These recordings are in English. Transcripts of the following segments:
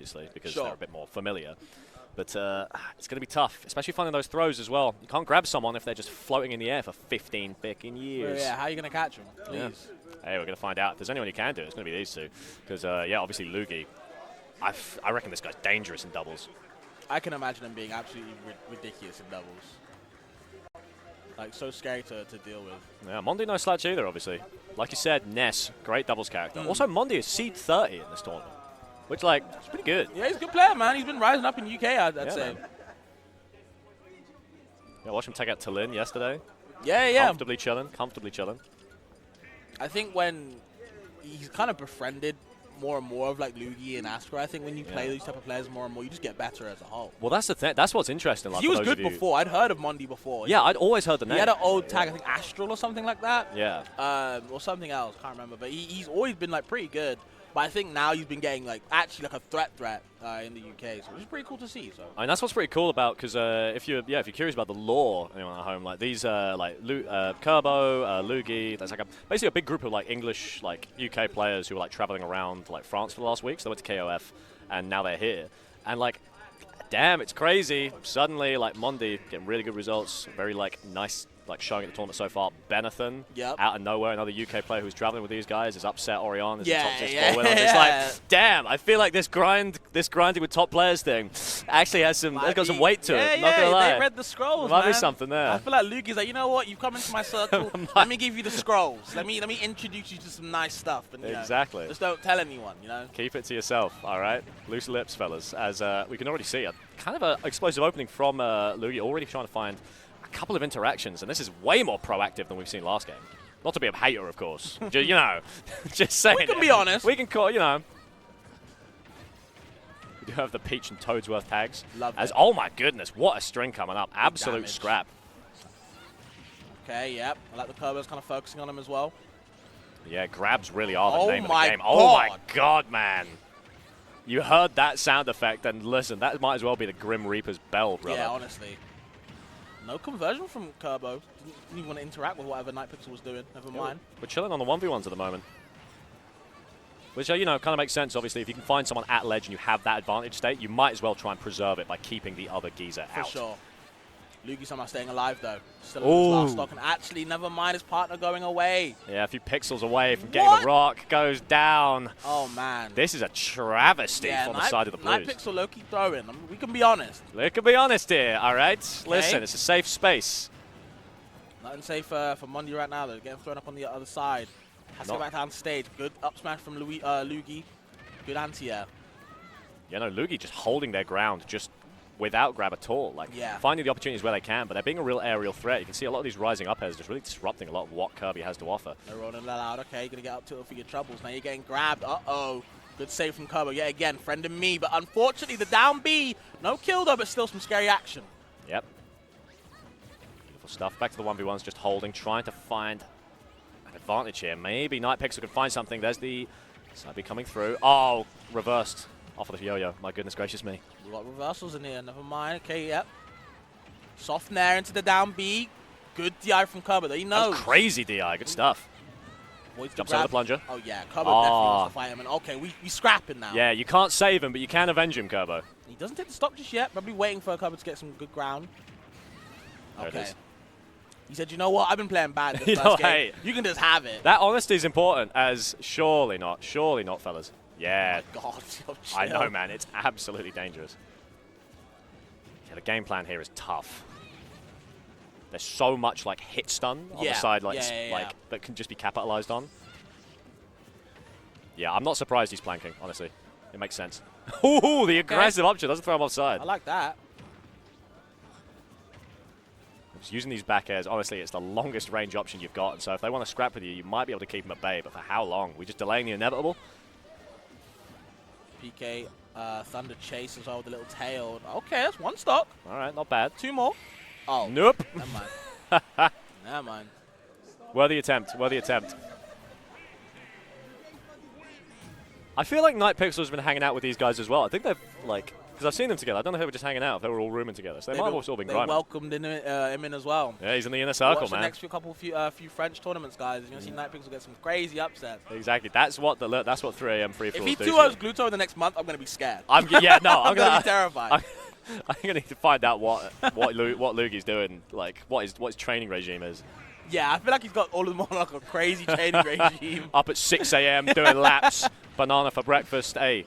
obviously, because they're a bit more familiar. But it's going to be tough, especially finding those throws as well. You can't grab someone if they're just floating in the air for 15 freaking years. Yeah, how are you going to catch them? Please. Yeah. Hey, we're going to find out. If there's anyone you can do, it's going to be these two. Because, yeah, obviously Luugi, I reckon this guy's dangerous in doubles. I can imagine him being absolutely ridiculous in doubles. Like, so scary to deal with. Yeah, Mondi no slouch either, obviously. Like you said, Ness, great doubles character. Also, Mondi is seed 30 in this tournament, which, like, it's pretty good. Yeah, he's a good player, man. He's been rising up in UK, I'd say. Man. Yeah, watch him take out Talin yesterday. Yeah. Comfortably chilling. I think when he's kind of befriended more and more of like Luugi and Astra, I think when you play these type of players more and more, you just get better as a whole. Well, that's the thing. That's what's interesting. Like, he was good before. I'd heard of Mondi before. Yeah, I'd always heard the name. He had an old tag, I think Astral or something like that. Yeah. Or something else. Can't remember. But he's always been like pretty good. But I think now he's been getting like actually like a threat in the UK, so which is pretty cool to see. So I mean, that's what's pretty cool about, because if you're curious about the lore, anyone at home, like these like Kirb0, Luugi, there's like basically a big group of like English like UK players who were like traveling around like France for the last week. So they went to KOF, and now they're here, and like, damn, it's crazy. Suddenly, like Mondi getting really good results, very like nice. Like showing at the tournament so far. Benethan, out of nowhere, another UK player who's traveling with these guys, is upset Orion, is the top 6 forward. It's like, damn, I feel like this grinding with top players thing actually has got some weight to it. Not gonna lie. They read the scrolls, There might be something there. I feel like Luugi's like, you know what? You've come into my circle. Let me give you the scrolls. Let me introduce you to some nice stuff. And, exactly. Just don't tell anyone. Keep it to yourself. All right. Loose lips, fellas. As we can already see, a kind of an explosive opening from Luugi, already trying to find couple of interactions, and this is way more proactive than we've seen last game. Not to be a hater, of course. Just saying. We can be honest. We can call, We do have the Peach and Toadsworth tags. Love it. Oh my goodness, what a string coming up. Absolute scrap. Okay, yep. I like the Kirb0's kind of focusing on him as well. Yeah, grabs really are the name of the game. God. Oh my god, man. You heard that sound effect, and listen, that might as well be the Grim Reaper's bell, brother. Yeah, honestly. No conversion from Kirb0. Didn't even want to interact with whatever NightPixL was doing. Never mind. We're chilling on the 1v1s at the moment. Which, kind of makes sense, obviously. If you can find someone at ledge and you have that advantage state, you might as well try and preserve it by keeping the other geezer out. For sure. Luugi somehow staying alive, though. Still in his last stock. And actually, never mind his partner going away. Yeah, a few pixels away from getting the rock. Goes down. Oh, man. This is a travesty on the side of the Blues. NightPixL low-key throwing. I mean, we can be honest. We can be honest here, all right? Okay. Listen, it's a safe space. Nothing safe for Mondi right now, though. Getting thrown up on the other side. Has to go back down stage. Good up smash from Luugi. Good anti-air. Yeah, no, Luugi just holding their ground, just without grab at all. Like, finding the opportunities where they can, but they're being a real aerial threat. You can see a lot of these rising up airs just really disrupting a lot of what Kirby has to offer. They're rolling that out. Okay, you're going to get up to it for your troubles. Now you're getting grabbed. Uh-oh. Good save from Kirby. Yeah, again, friending me. But unfortunately, the down B. No kill, though, but still some scary action. Yep. Beautiful stuff. Back to the 1v1s, just holding, trying to find an advantage here. Maybe NightPixL could find something. There's the side B coming through. Oh, reversed. Off of the yo-yo. My goodness gracious me. We've got reversals in here. Never mind. Okay, yep. Soft nair into the down B. Good DI from Kirby. He knows. Crazy DI. Good stuff. Jumps over the plunger. Oh, yeah. Kirby definitely wants to fight him. And okay, we scrapping now. Yeah, you can't save him, but you can avenge him, Kirb0. He doesn't take the stock just yet. Probably waiting for Kirby to get some good ground. Okay. There it is. He said, you know what? I've been playing bad this first game. Hey, you can just have it. That honesty is important, as surely not, fellas. Yeah. Oh my God, I know, man. It's absolutely dangerous. Yeah, the game plan here is tough. There's so much like hit stun on the side, like that can just be capitalized on. Yeah, I'm not surprised he's planking. Honestly, it makes sense. Ooh, the aggressive option doesn't throw him offside. I like that. Just using these back airs, honestly, it's the longest range option you've got. And so if they want to scrap with you, you might be able to keep them at bay. But for how long? We're just delaying the inevitable. PK, Thunder Chase as well with a little tail. Okay, that's one stock. All right, not bad. Two more. Oh. Nope. Never mind. Never mind. Worthy attempt. Worthy attempt. I feel like NightPixL has been hanging out with these guys as well. I think they've like Because I've seen them together. I don't know if they were just hanging out, if they were all rooming together. So they might have all been grinding. They welcomed him in as well. Yeah, he's in the inner circle, Watch man. the next few French tournaments, guys. You're going to see NightPixL get some crazy upsets. Exactly. That's what 3 AM free for all do. If he 2-0s Gluto in the next month, I'm going to be scared. I'm going to be terrified. I'm going to need to find out what Luugi's doing, like what his training regime is. Yeah, I feel like he's got all of them on like a crazy training regime. Up at 6 AM doing laps, banana for breakfast. Hey,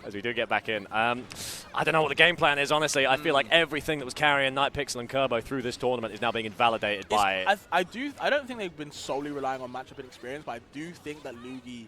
as we do get back in. I don't know what the game plan is, honestly. I feel like everything that was carrying NightPixL and Kirb0 through this tournament is now being invalidated by... I don't think they've been solely relying on matchup and experience, but I do think that Luugi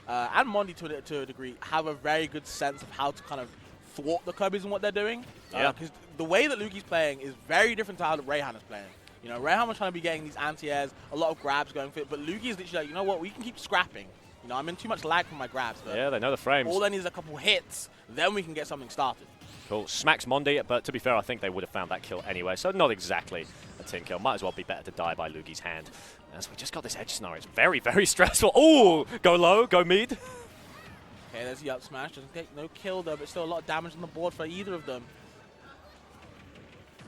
and Mondi to a degree have a very good sense of how to kind of thwart the Kirbs and what they're doing. Because the way that Luugi's playing is very different to how Rayhan is playing. You know, Rayhan was trying to be getting these anti-airs, a lot of grabs going for it, but Luugi is literally like, you know what, we can keep scrapping. You know, I'm in too much lag from my grabs. But yeah, they know the frames. All they need is a couple hits, then we can get something started. Cool. Smacks Mondi, but to be fair, I think they would have found that kill anyway, so not exactly a tin kill. Might as well be better to die by Luugi's hand. As we just got this edge scenario, it's very, very stressful. Oh, go low, go mid. Okay, there's the up smash. Doesn't take no kill though, but still a lot of damage on the board for either of them.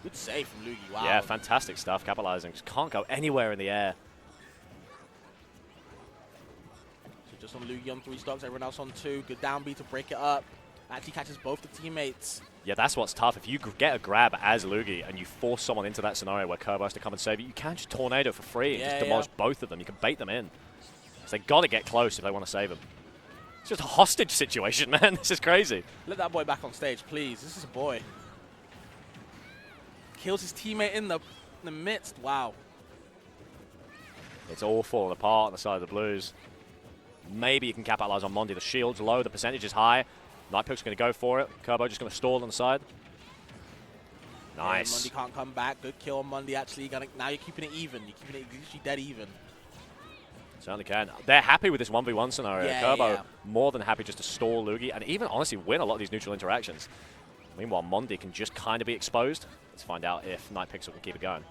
Good save from Luugi, wow. Yeah, fantastic stuff, capitalizing. Just can't go anywhere in the air. So just on Luugi on 3 stocks, everyone else on 2. Good down B to break it up. Actually catches both the teammates. Yeah, that's what's tough. If you get a grab as Luugi and you force someone into that scenario where Kirb0 has to come and save you, you can just tornado for free and just demolish both of them. You can bait them in. So they got to get close if they want to save him. It's just a hostage situation, man. This is crazy. Let that boy back on stage, please. This is a boy. Kills his teammate in the midst. Wow. It's all falling apart on the side of the Blues. Maybe you can capitalize on Mondi. The shield's low, the percentage is high. NightPixL going to go for it. Kirb0 just going to stall on the side. Nice. Yeah, Mondi can't come back. Good kill on Mondi, actually. Now you're keeping it even. You're keeping it literally dead even. Certainly can. They're happy with this 1v1 scenario. Yeah, Kirb0 more than happy just to stall Luugi and even honestly win a lot of these neutral interactions. Meanwhile, Mondi can just kind of be exposed. Let's find out if NightPixL can keep it going.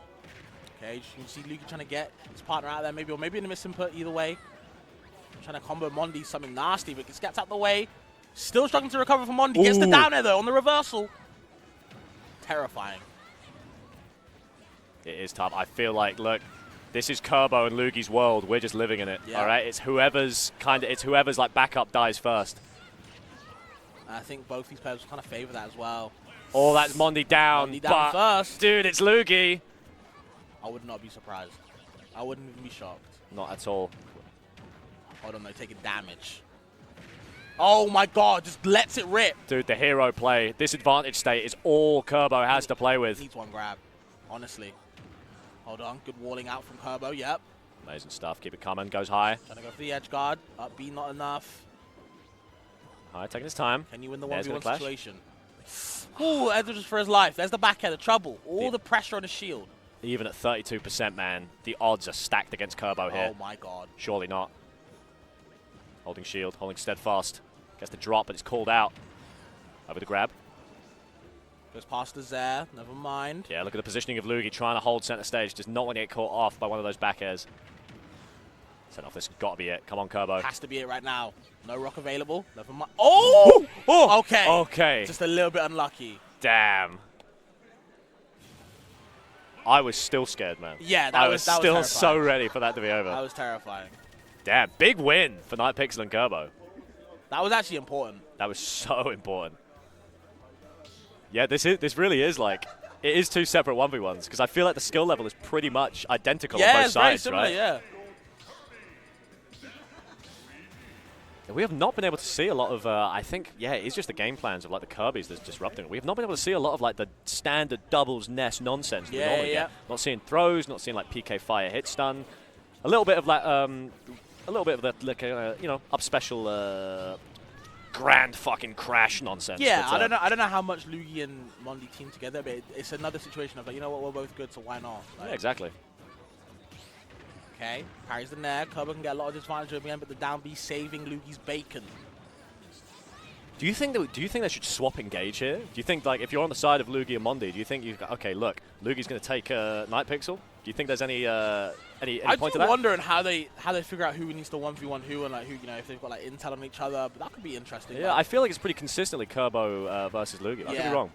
Okay, you can see Luugi trying to get his partner out there, maybe, or maybe in a misinput, either way. Trying to combo Mondi, something nasty, but gets out the way. Still struggling to recover from Mondi. Gets the down air, though, on the reversal. Terrifying. It is tough. I feel like, look, this is Kirb0 and Luugi's world. We're just living in it, all right? It's whoever's like backup dies first. I think both these players kind of favor that as well. Oh, that's Mondi down. Mondi down first. Dude, it's Luugi. I would not be surprised. I wouldn't even be shocked. Not at all. Hold on, they're taking damage. Oh my god, just lets it rip. Dude, the hero play, disadvantage state is all Kirb0 has to play with. Needs one grab, honestly. Hold on, good walling out from Kirb0, yep. Amazing stuff, keep it coming, goes high. Trying to go for the edge guard, up B not enough. High, taking his time. Can you win the 1v1 situation? Ooh, Edwards for his life. There's the back air, the trouble. All the pressure on his shield. Even at 32%, man, the odds are stacked against Kirb0 here. Oh my god. Surely not. Holding shield, holding steadfast. Gets the drop, but it's called out. Over the grab. Goes past Uzès, never mind. Yeah, look at the positioning of Luugi trying to hold center stage. Does not want to get caught off by one of those back airs. Set off, this has got to be it. Come on, Kirb0. Has to be it right now. No rock available. Never mind. Oh! Oh! Okay. Okay. Just a little bit unlucky. Damn. I was still scared, man. Yeah, I was still so ready for that to be over. That was terrifying. Damn, big win for NightPixL and Kirb0. That was actually important. That was so important. Yeah, this really is like, it is 2 separate 1v1s because I feel like the skill level is pretty much identical on both sides, similar, right? Yeah. We have not been able to see a lot of, I think, yeah, it's just the game plans of like the Kirby's that's disrupting. We have not been able to see a lot of like the standard doubles nest nonsense that we normally get. Not seeing throws, not seeing like PK fire hit stun. A little bit of like, that, like, you know, up special grand fucking crash nonsense. Yeah, I don't know how much Luugi and Mondi team together, but it's another situation of like, you know what, we're both good, so why not? Like, yeah, exactly. Okay, parries the nair. Kirb0 can get a lot of disadvantage again, but the down B saving Luugi's bacon. Do you think they should swap engage here? Do you think, like, if you're on the side of Luugi and Mondi, do you think you okay? Look, Luugi's going to take NightPixL. Do you think there's any point to that? I'm wondering how they figure out who needs to 1v1 who, and like who, you know, if they've got like intel on each other. But that could be interesting. Yeah, I feel like it's pretty consistently Kirb0 versus Luugi. I could be wrong.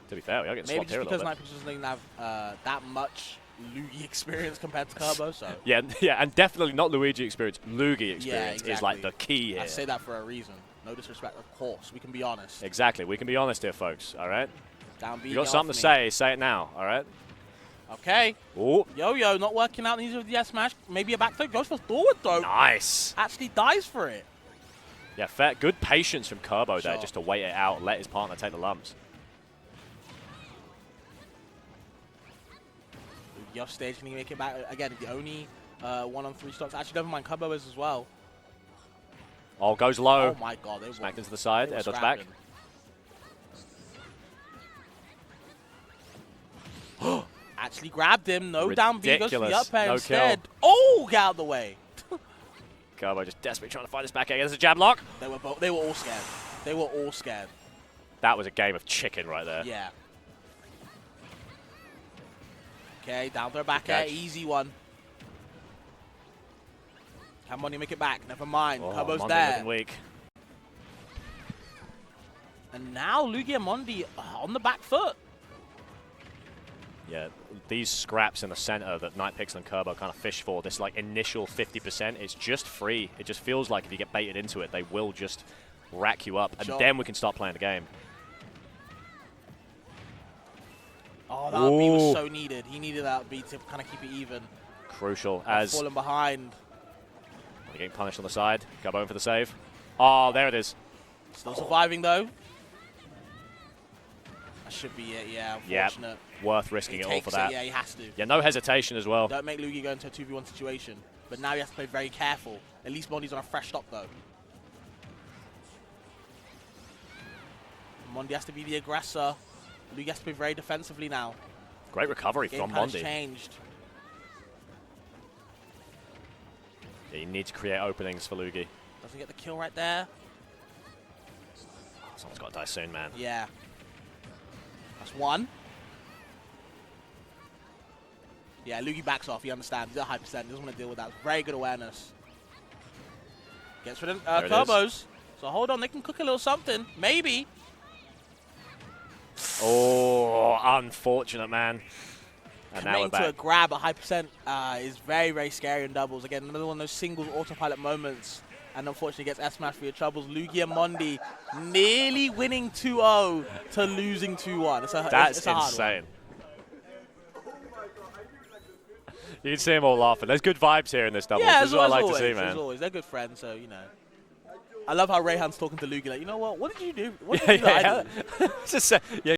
To be fair, we are getting swapped here a little bit. Maybe just because NightPixL doesn't have that much Luugi experience compared to Kirb0, so. Yeah, and definitely not Luigi experience. Luugi experience exactly. is like the key here. I say that for a reason. No disrespect, of course. We can be honest. Exactly. We can be honest here, folks. All right? Down B. You got something to say it now. All right? Okay. Ooh. Yo-Yo not working out. Needs a yes smash. Maybe a back throw. Goes for forward throw. Nice. Actually dies for it. Yeah, fair. Good patience from Kirb0 there just to wait it out, let his partner take the lumps. Off stage, can he make it back? Again, the only 1-on-3 stocks. Actually, never mind. Kirb0 is as well. Oh, goes low. Oh my god. They smacked into the side. Air dodge back. Actually grabbed him. No down B. Goes for the up air instead. Kill. Oh, get out of the way. Kirb0 just desperately trying to fight this back air. There's a jab lock. They were all scared. They were all scared. That was a game of chicken right there. Yeah. Okay, down throw back air. Easy one. Can Mondi make it back? Never mind. Kirb0's Mondi there. looking weak. And now Luugi and Mondi on the back foot. Yeah, these scraps in the center that NightPixL and Kirb0 kind of fish for, this like initial 50%, it's just free. It just feels like if you get baited into it, they will just rack you up, and then we can start playing the game. Oh, that B was so needed. He needed that B to kind of keep it even. Crucial as falling behind. They're getting punished on the side. Kirb0 for the save. Oh, there it is. Still surviving though. That should be it. Yeah, unfortunate. Yeah, worth risking it all for that. Yeah, he has to. Yeah, no hesitation as well. Don't make Luugi go into a 2v1 situation. But now he has to play very careful. At least Mondi's on a fresh stop though. Mondi has to be the aggressor. Luugi has to play very defensively now. Great recovery from Mondi. Changed. Yeah, you need to create openings for Luugi. Doesn't get the kill right there. Someone's got to die soon, man. Yeah. That's one. Yeah, Luugi backs off. He understands. He's at high percent. He doesn't want to deal with that. Very good awareness. Gets rid of Kirb0's. So hold on. They can cook a little something. Maybe. Oh, unfortunate, man. And now we're back. To a grab at high percent is very, very scary in doubles. Again, another one of those singles autopilot moments. And unfortunately gets S-smashed for your troubles. Luugi and Mondi nearly winning 2-0 to losing 2-1. That's it's a hard insane. You can see them all laughing. There's good vibes here in this doubles. Yeah, this is what I like to see, man. As always. They're good friends, so, you know. I love how Rayhan's talking to Luugi like, you know what? What did you do? What did you do? Yeah.